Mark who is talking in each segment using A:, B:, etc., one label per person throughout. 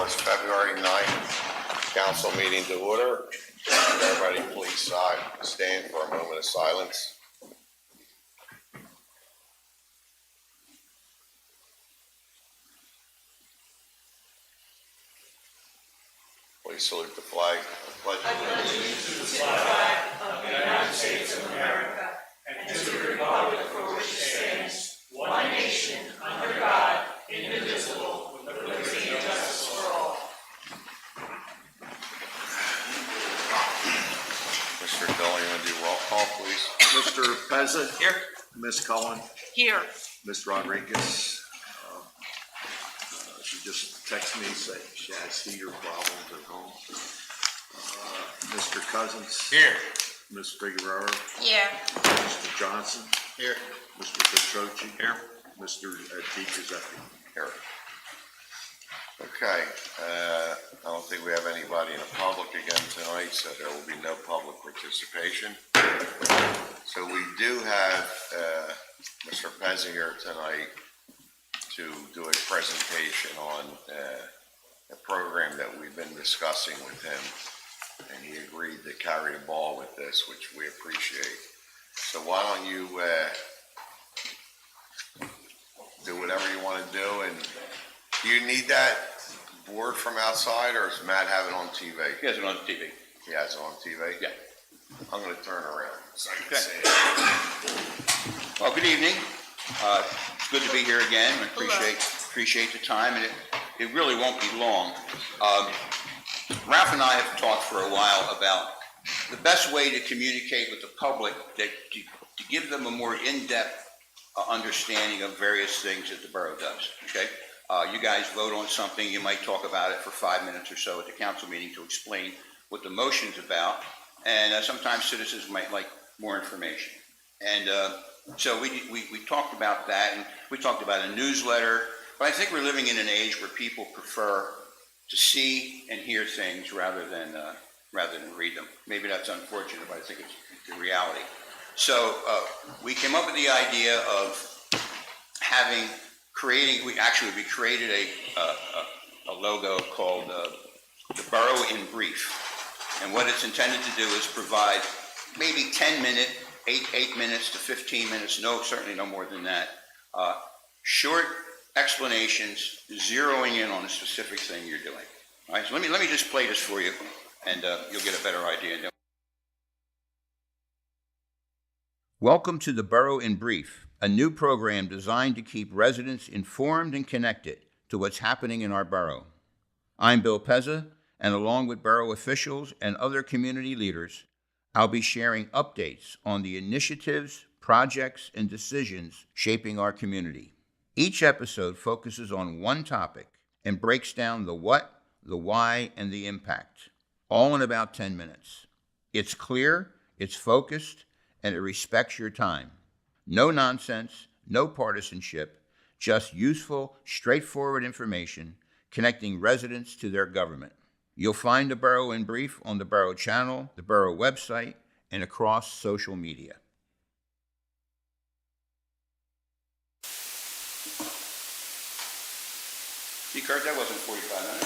A: call this February 9th council meeting to order. Everybody please stand for a moment of silence. Please salute the flag.
B: I pledge allegiance to the flag of the United States of America and to the republic for which it stands, one nation, under God, indivisible, with liberty and justice for all.
A: Mr. Dillon, you want to do roll call, please?
C: Mr. Pezza?
A: Here.
C: Ms. Cullen?
B: Here.
C: Ms. Rodriguez? She just texted me saying she has heater problems at home. Mr. Cousins?
A: Here.
C: Ms. Figueroa?
B: Yeah.
C: Mr. Johnson?
A: Here.
C: Mr. Petroci?
A: Here.
C: Mr. DiGiuseppe?
A: Here. Okay, I don't think we have anybody in the public again tonight, so there will be no public participation. So we do have Mr. Pezza here tonight to do a presentation on a program that we've been discussing with him, and he agreed to carry the ball with this, which we appreciate. So why don't you do whatever you want to do, and do you need that board from outside, or does Matt have it on TV?
D: He has it on TV.
A: He has it on TV?
D: Yeah.
A: I'm going to turn around so I can
D: Okay.
A: see it.
D: Well, good evening. It's good to be here again. I appreciate the time, and it really won't be long. Ralph and I have talked for a while about the best way to communicate with the public, to give them a more in-depth understanding of various things that the borough does. Okay. You guys vote on something, you might talk about it for 5 minutes or so at the council meeting to explain what the motion's about, and sometimes citizens might like more information. And so we talked about that, and we talked about a newsletter, but I think we're living in an age where people prefer to see and hear things rather than read them. Maybe that's unfortunate, but I think it's the reality. So we came up with the idea of we created a logo called the Borough in Brief. And what it's intended to do is provide maybe 8 minutes to 15 minutes, certainly no more than that, short explanations zeroing in on a specific thing you're doing. All right, so let me just play this for you, and you'll get a better idea. Welcome to the Borough in Brief, a new program designed to keep residents informed and connected to what's happening in our borough. I'm Bill Pezza, and along with borough officials and other community leaders, I'll be sharing updates on the initiatives, projects, and decisions shaping our community. Each episode focuses on one topic and breaks down the what, the why, and the impact, all in about 10 minutes. It's clear, it's focused, and it respects your time. No nonsense, no partisanship, just useful, straightforward information connecting residents to their government. You'll find the Borough in Brief on the Borough channel, the Borough website, and across social media. See, Kurt, that wasn't 45 minutes,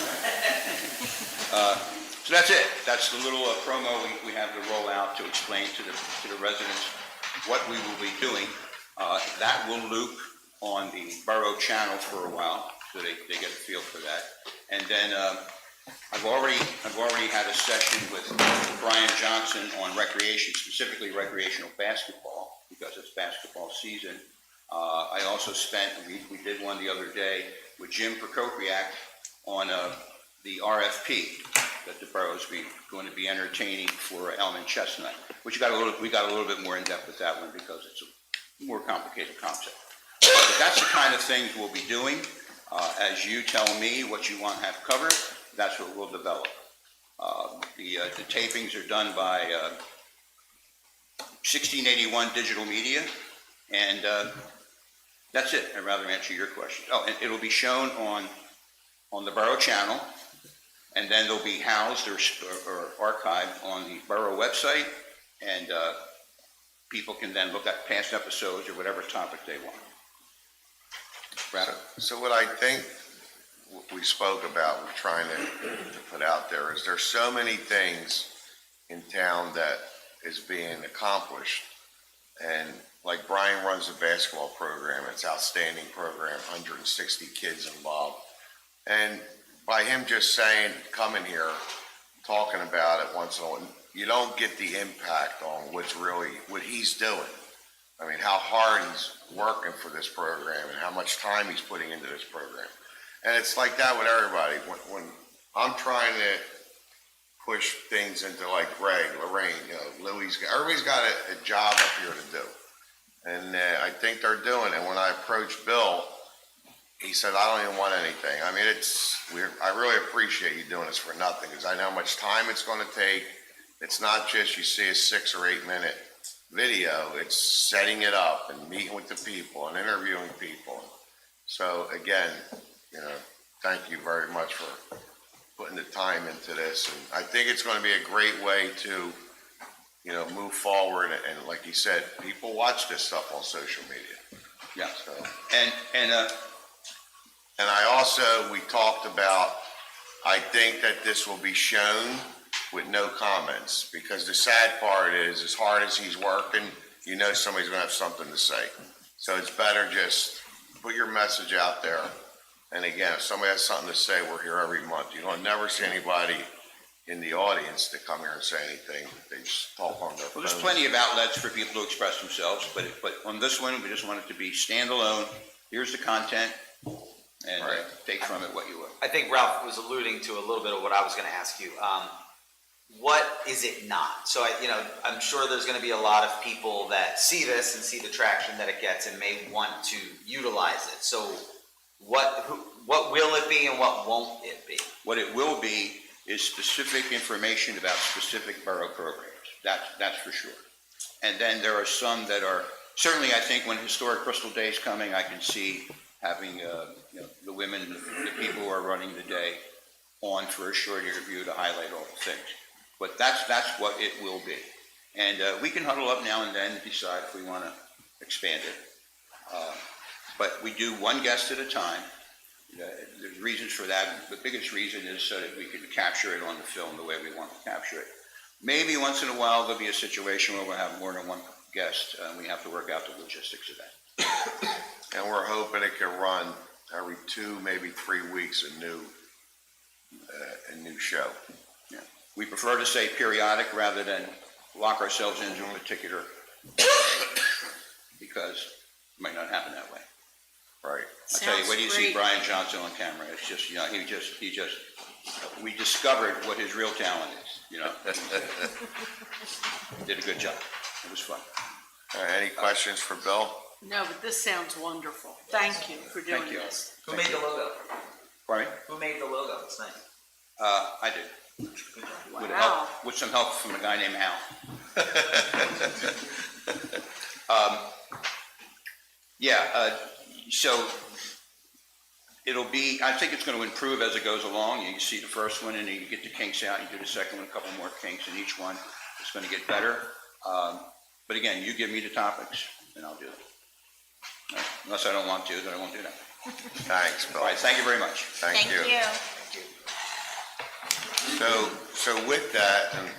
D: right? So that's it. That's the little promo we have to roll out to explain to the residents what we will be doing. That will loop on the Borough channel for a while, so they get a feel for that. And then I've already had a session with Brian Johnson on recreation, specifically recreational basketball, because it's basketball season. I also we did one the other day with Jim Prokopiak on the RFP that the borough is going to be entertaining for Elm and Chestnut, which we got a little bit more in depth with that one because it's a more complicated concept. But that's the kind of things we'll be doing. As you tell me what you want to have covered, that's what we'll develop. The tapings are done by 1681 Digital Media, and that's it. I'd rather answer your question. Oh, and it'll be shown on the Borough channel, and then they'll be housed or archived on the Borough website, and people can then look at past episodes or whatever topic they want.
A: So what I think we spoke about, we're trying to put out there, is there's so many things in town that is being accomplished. And like Brian runs a basketball program, it's an outstanding program, 160 kids involved. And by him just saying, coming here, talking about it once in a while, you don't get the impact on what he's doing. I mean, how hard he's working for this program and how much time he's putting into this program. And it's like that with everybody. When I'm trying to push things into like Greg, Lorraine, everybody's got a job up here to do. And I think they're doing it. And when I approached Bill, he said, I don't even want anything. I mean, I really appreciate you doing this for nothing, because I know how much time it's going to take. It's not just you see a 6 or 8 minute video, it's setting it up and meeting with the people and interviewing people. So again, thank you very much for putting the time into this. And I think it's going to be a great way to, move forward. And like you said, people watch this stuff on social media.
D: Yeah.
A: So,
D: And
A: I also, we talked about, I think that this will be shown with no comments, because the sad part is, as hard as he's working, somebody's gonna have something to say. So it's better just put your message out there. And again, if somebody has something to say, we're here every month. You don't never see anybody in the audience to come here and say anything. They just talk on their phone.
D: well, there's plenty of outlets for people to express themselves, but on this one, we just want it to be standalone. Here's the content, and
A: Right.
D: take from it what you will.
E: I think Ralph was alluding to a little bit of what I was going to ask you. What is it not? So I'm sure there's going to be a lot of people that see this and see the traction that it gets and may want to utilize it. So what will it be and what won't it be?
D: What it will be is specific information about specific borough programs. That's for sure. And then there are some that are, certainly I think when Historic Bristol Day is coming, I can see having the women, the people who are running the day on for a short interview to highlight all the things. But that's what it will be. And we can huddle up now and then and decide if we want to expand it. But we do one guest at a time. There's reasons for that. The biggest reason is so that we can capture it on the film the way we want to capture it. Maybe once in a while there'll be a situation where we'll have more than one guest, and we have to work out the logistics of that.
A: And we're hoping it can run every 2, maybe 3 weeks, a new show.
D: Yeah. We prefer to say periodic rather than lock ourselves into a particular, because it might not happen that way.
A: Right.
D: I tell you, when you see Brian Johnson on camera, it's just, we discovered what his real talent is, Did a good job. It was fun.
A: Any questions for Bill?
B: No, but this sounds wonderful. Thank you for doing
D: Thank you.
B: this.
E: Who made the logo?
D: Pardon me?
E: Who made the logo? It's nice.
D: I did.
B: Wow.
D: With some help from a guy named Al. So it'll be, I think it's going to improve as it goes along. You see the first one and then you get the kinks out, you do the second one, a couple more kinks in each one. It's going to get better. But again, you give me the topics and I'll do it. Unless I don't want to, then I won't do that.
A: Thanks, Bill.
D: All right, thank you very much.
A: Thank you. So with that, and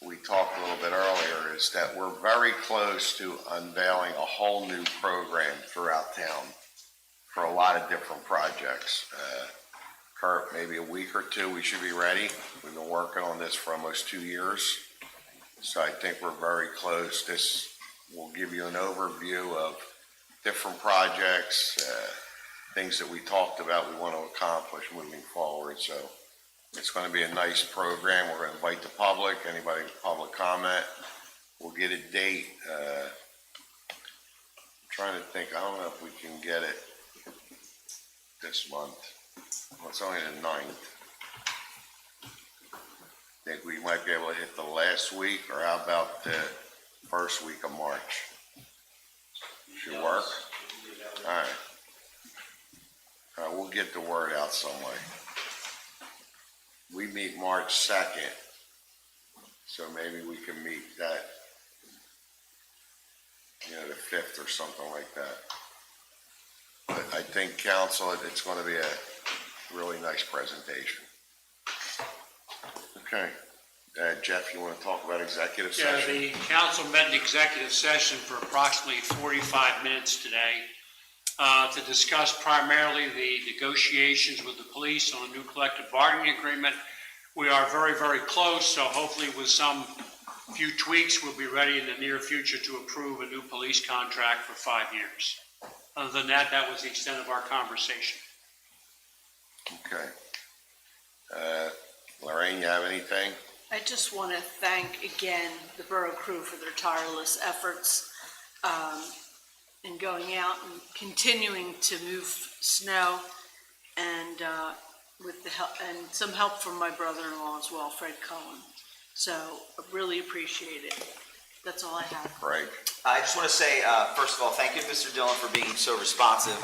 A: we talked a little bit earlier, is that we're very close to unveiling a whole new program throughout town for a lot of different projects. Kurt, maybe a week or 2, we should be ready. We've been working on this for almost 2 years. So I think we're very close. This will give you an overview of different projects, things that we talked about we want to accomplish moving forward. So it's going to be a nice program. We're going to invite the public, anybody with public comment. We'll get a date. I'm trying to think, I don't know if we can get it this month. Well, it's only the 9th. I think we might be able to hit the last week, or how about the first week of March? Should work? All right. All right, we'll get the word out some way. We meet March 2nd, so maybe we can meet that, the 5th or something like that. But I think council, it's going to be really nice presentation. Okay, Jeff, you want to talk about executive
B: Yeah,
A: session?
B: the council met in executive session for approximately 45 minutes today to discuss primarily the negotiations with the police on a new collective bargaining agreement. We are very, very close, so hopefully with some few tweaks, we'll be ready in the near future to approve a new police contract for 5 years. Other than that, that was the extent of our conversation.
A: Okay. Lorraine, you have anything?
F: I just want to thank again the borough crew for their tireless efforts in going out and continuing to move snow, and with the help and some help from my brother-in-law as well, Fred Cohen. So I really appreciate it. That's all I have.
A: Craig?
E: I just want to say, first of all, thank you, Mr. Dillon, for being so responsive.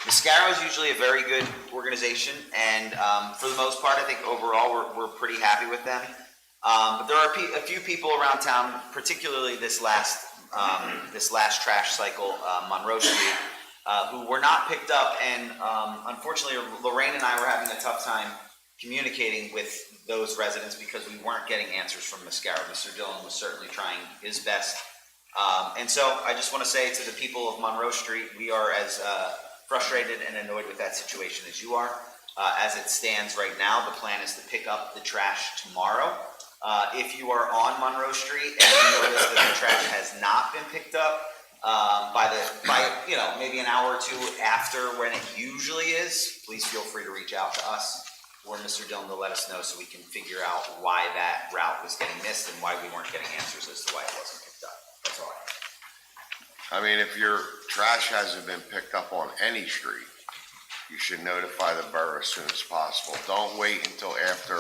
E: Mascaro is usually a very good organization, and for the most part, I think overall we're pretty happy with them. But there are a few people around town, particularly this last trash cycle, Monroe Street, who were not picked up, and unfortunately, Lorraine and I were having a tough time communicating with those residents because we weren't getting answers from Mascaro. Mr. Dillon was certainly trying his best. And so I just want to say to the people of Monroe Street, we are as frustrated and annoyed with that situation as you are. As it stands right now, the plan is to pick up the trash tomorrow. If you are on Monroe Street and you notice that the trash has not been picked up by maybe an hour or two after when it usually is, please feel free to reach out to us or Mr. Dillon to let us know so we can figure out why that route was getting missed and why we weren't getting answers as to why it wasn't picked up. That's all I have.
A: I mean, if your trash hasn't been picked up on any street, you should notify the borough as soon as possible. Don't wait until after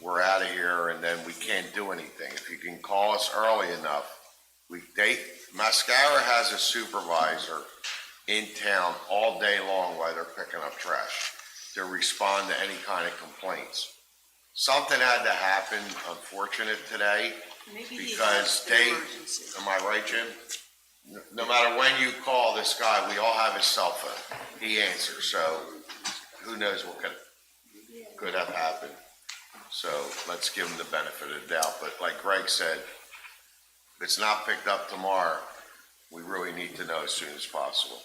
A: we're out of here and then we can't do anything. If you can call us early enough, Mascara has a supervisor in town all day long while they're picking up trash to respond to any kind of complaints. Something had to happen, unfortunate today,
F: Maybe he
A: because
F: has an emergency.
A: am I right, Jim? No matter when you call this guy, we all have his cell phone. He answers, so who knows what could have happened. So let's give him the benefit of the doubt. But like Greg said, if it's not picked up tomorrow, we really need to know as soon as possible.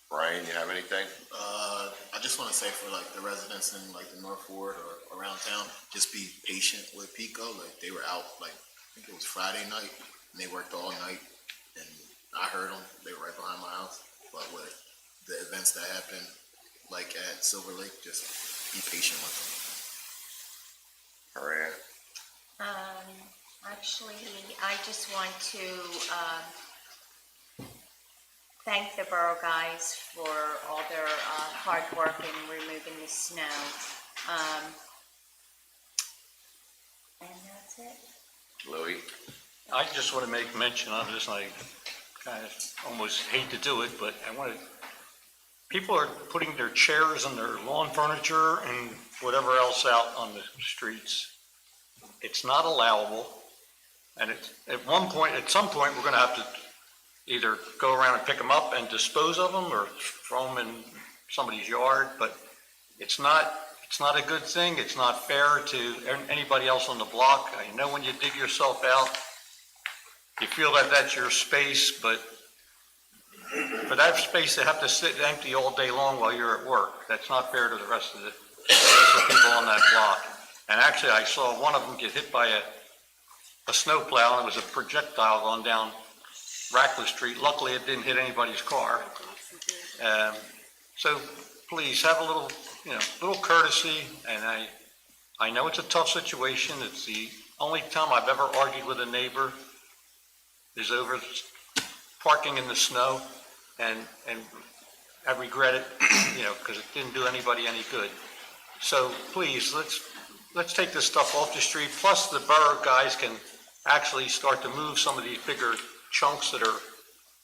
A: Brian, you have anything?
G: I just want to say for like the residents in like the North Ward or around town, just be patient with Pico. Like they were out like, I think it was Friday night, and they worked all night, and I heard them. They were right behind my house. But with the events that happened, like at Silver Lake, just be patient with them.
A: All right.
H: Actually, I just want to thank the borough guys for all their hard work in removing the snow. And that's it.
A: Louis?
I: I just want to make mention of this, and I kind of almost hate to do it, but people are putting their chairs and their lawn furniture and whatever else out on the streets. It's not allowable, and at some point, we're going to have to either go around and pick them up and dispose of them or throw them in somebody's yard, but it's not a good thing. It's not fair to anybody else on the block. I know when you dig yourself out, you feel that that's your space, but for that space to have to sit empty all day long while you're at work, that's not fair to the rest of the people on that block. And actually, I saw one of them get hit by a snowplow, and it was a projectile going down Ratcliffe Street. Luckily, it didn't hit anybody's car. So please have a little courtesy. And I know it's a tough situation. It's the only time I've ever argued with a neighbor is over parking in the snow, and I regret it, because it didn't do anybody any good. So please, let's take this stuff off the street. Plus, the borough guys can actually start to move some of these bigger chunks that are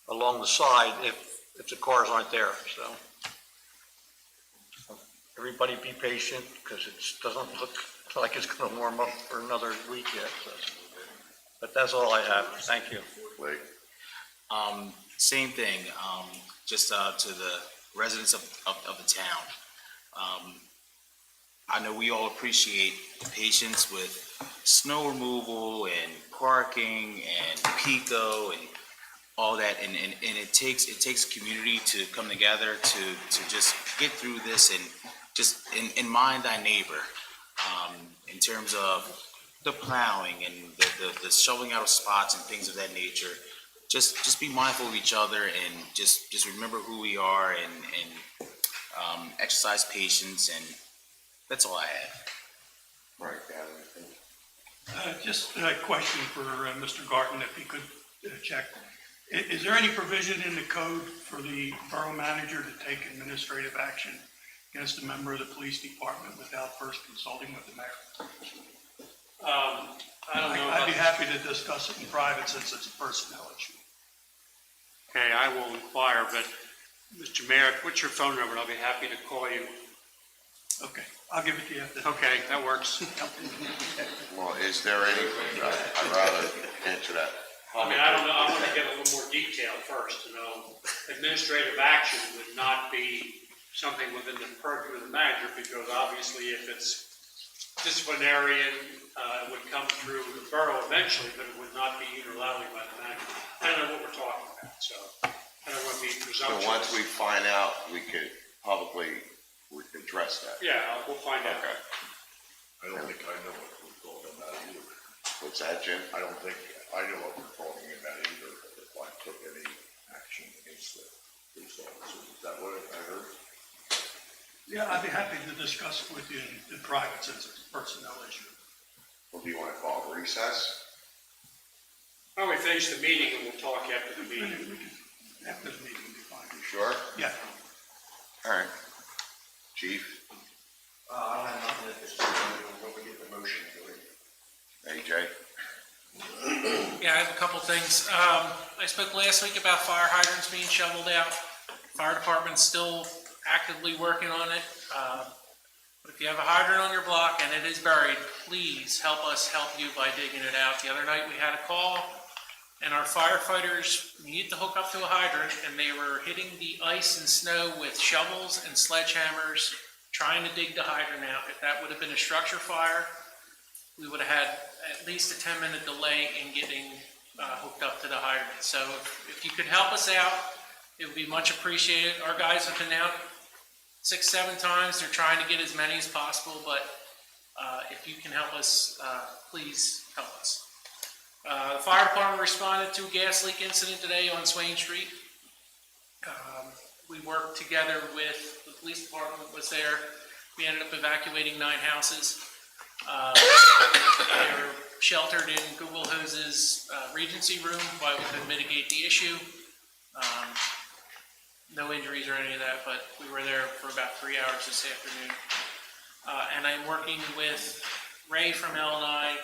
I: along the side if the cars aren't there. So everybody be patient, because it doesn't look like it's going to warm up for another week yet. So. But that's all I have. Thank you.
A: Lee?
J: Same thing, just to the residents of the town. I know we all appreciate the patience with snow removal and parking and PICO and all that, and it takes a community to come together to just get through this and just in mind thy neighbor, in terms of the plowing and the shoveling out of spots and things of that nature. Just be mindful of each other and just remember who we are and exercise patience, and that's all I have.
A: Right, Gavin.
B: Just a question for Mr. Garten, if he could check. Is there any provision in the code for the borough manager to take administrative action against a member of the police department without first consulting with the mayor?
K: I don't know.
B: I'd be happy to discuss it in private since it's a personnel issue.
K: Okay, I will inquire, but Mr. Mayor, what's your phone number? And I'll be happy to call you.
B: Okay, I'll give it to you after.
K: Okay, that works.
A: Well, is there any, I'd rather answer that.
K: I mean, I don't know, I want to get a little more detail first to know. Administrative action would not be something within the purview of the manager, because obviously if it's disciplinarian, it would come through the borough eventually, but it would not be unilaterally by the manager. I don't know what we're talking about, so I don't want to be
A: So
K: presumptuous.
A: once we find out, we could address that.
K: Yeah, we'll find out.
A: Okay.
C: I don't think I know what we're talking about either.
A: What's that, Jim?
C: I don't think I know what we're talking about either, if I took any action against the police officers. Is that what I heard?
B: Yeah, I'd be happy to discuss it with you in private since it's a personnel issue.
A: Well, do you want to call a recess?
K: Why don't we finish the meeting and we'll talk after the meeting?
B: After the meeting, will be fine.
A: You sure?
B: Yeah.
A: All right. Chief?
C: I don't have nothing at this time, when we get the motion to it.
A: AJ?
L: Yeah, I have a couple things. I spoke last week about fire hydrants being shoveled out. Fire department's still actively working on it. But if you have a hydrant on your block and it is buried, please help us help you by digging it out. The other night we had a call and our firefighters needed to hook up to a hydrant and they were hitting the ice and snow with shovels and sledgehammers trying to dig the hydrant out. If that would have been a structure fire, we would have had at least a 10-minute delay in getting hooked up to the hydrant. So if you could help us out, it would be much appreciated. Our guys have been out 6-7 times. They're trying to get as many as possible, but if you can help us, please help us. The fire department responded to a gas leak incident today on Swain Street. We worked together with the police department was there. We ended up evacuating 9 houses. They were sheltered in Google Hoses Regency room while we could mitigate the issue. No injuries or any of that, but we were there for about 3 hours this afternoon. And I'm working with Ray from L&I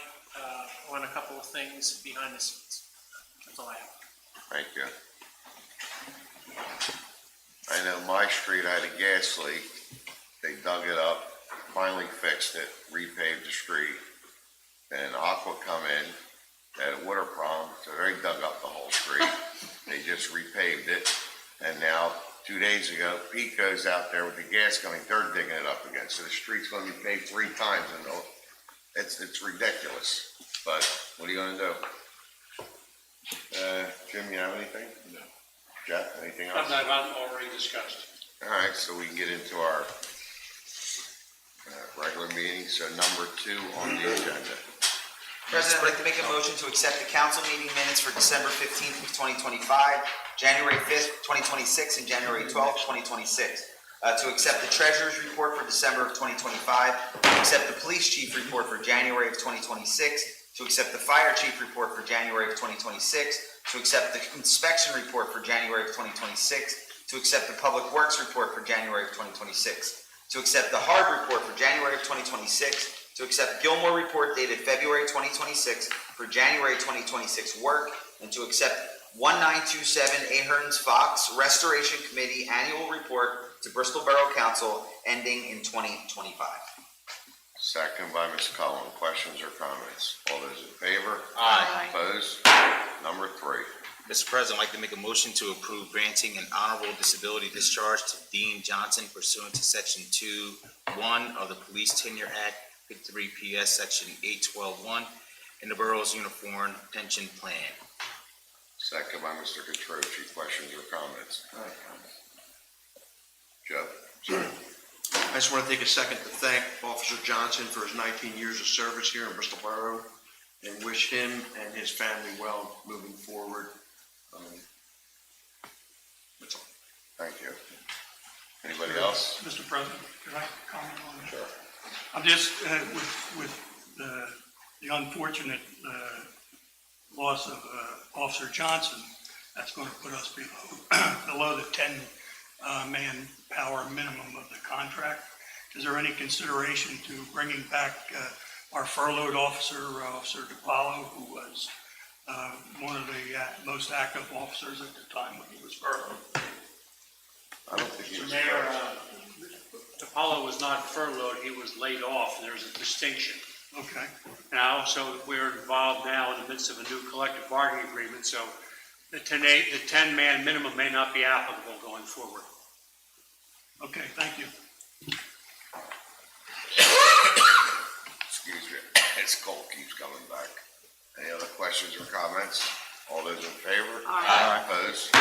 L: on a couple of things behind the scenes. That's all I have.
A: Thank you. I know my street had a gas leak. They dug it up, finally fixed it, repaved the street. Then Aqua come in, they had a water problem, so they dug up the whole street. They just repaved it. And now, 2 days ago, Pete goes out there with the gas coming, they're digging it up again. So the street's gonna be paved 3 times and it's ridiculous. But what are you gonna do? Jim, you have anything?
C: No.
A: Jeff, anything else?
K: I've already discussed.
A: All right, so we can get into our regular meeting. So number 2 on the agenda.
E: President, I'd like to make a motion to accept the council meeting minutes for December 15th of 2025, January 5th, 2026, and January 12th, 2026. To accept the treasurer's report for December of 2025, to accept the police chief report for January of 2026, to accept the fire chief report for January of 2026, to accept the inspection report for January of 2026, to accept the public works report for January of 2026, to accept the HARD report for January of 2026, to accept Gilmore report dated February 2026 for January 2026 work, and to accept 1927 Ahern's Fox Restoration Committee Annual Report to Bristol Borough Council ending in 2025.
A: Second by Ms. Cullen. Questions or comments? All those in favor?
E: Aye.
A: Opposed? Number 3.
J: Mr. President, I'd like to make a motion to approve granting an honorable disability discharge to Dean Johnson pursuant to Section 2(1) of the Police Tenure Act, 53 PS Section 812(1) in the borough's uniform pension plan.
A: Second by Mr. Catroci. Questions or comments? Joe? Sorry.
M: I just want to take a second to thank Officer Johnson for his 19 years of service here in Bristol Borough and wish him and his family well moving forward. That's all.
A: Thank you. Anybody else?
B: Mr. President, could I comment on that?
A: Sure.
B: I'm just, with the unfortunate loss of Officer Johnson, that's going to put us below the 10-man power minimum of the contract. Is there any consideration to bringing back our furloughed officer, Officer DiPaolo, who was one of the most active officers at the time when he was furloughed?
A: I don't think he was.
K: Mayor, DiPaolo was not furloughed, he was laid off, there's a distinction.
B: Okay,
K: And also, we're involved now in the midst of a new collective bargaining agreement, so the 10-man minimum may not be applicable going forward.
B: okay, thank you.
A: Excuse me, his cold keeps coming back. Any other questions or comments? All those in favor?
F: Aye.
A: Opposed?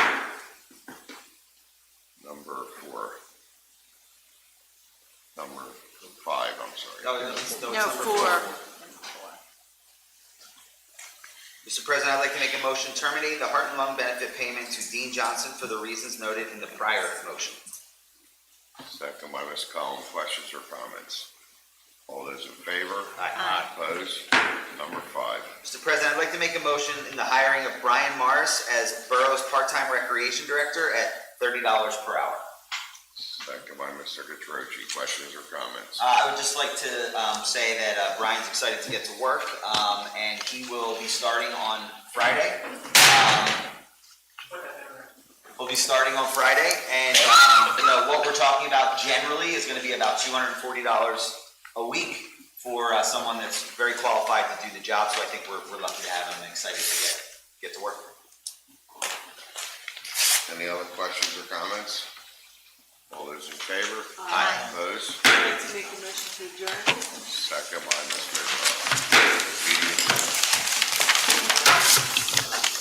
A: Number 5, I'm sorry.
F: No, 4.
E: Mr. President, I'd like to make a motion terminating the heart and lung benefit payment to Dean Johnson for the reasons noted in the prior motion.
A: Second by Ms. Collins. Questions or comments? All those in favor?
E: Aye.
A: Opposed? Number 5.
E: Mr. President, I'd like to make a motion in the hiring of Brian Morris as Borough's part-time recreation director at $30 per hour.
A: Second by Mr. Catroci. Questions or comments?
E: I would just like to say that Brian's excited to get to work, and he will be starting on Friday. We'll be starting on Friday, and what we're talking about generally is going to be about $240 a week for someone that's very qualified to do the job. So I think we're lucky to have him and excited to get to work.
A: Any other questions or comments? All those in favor?
F: Aye.
A: Opposed?
F: I'd like to make a motion to adjourn.
A: Second by Mr. Meeting.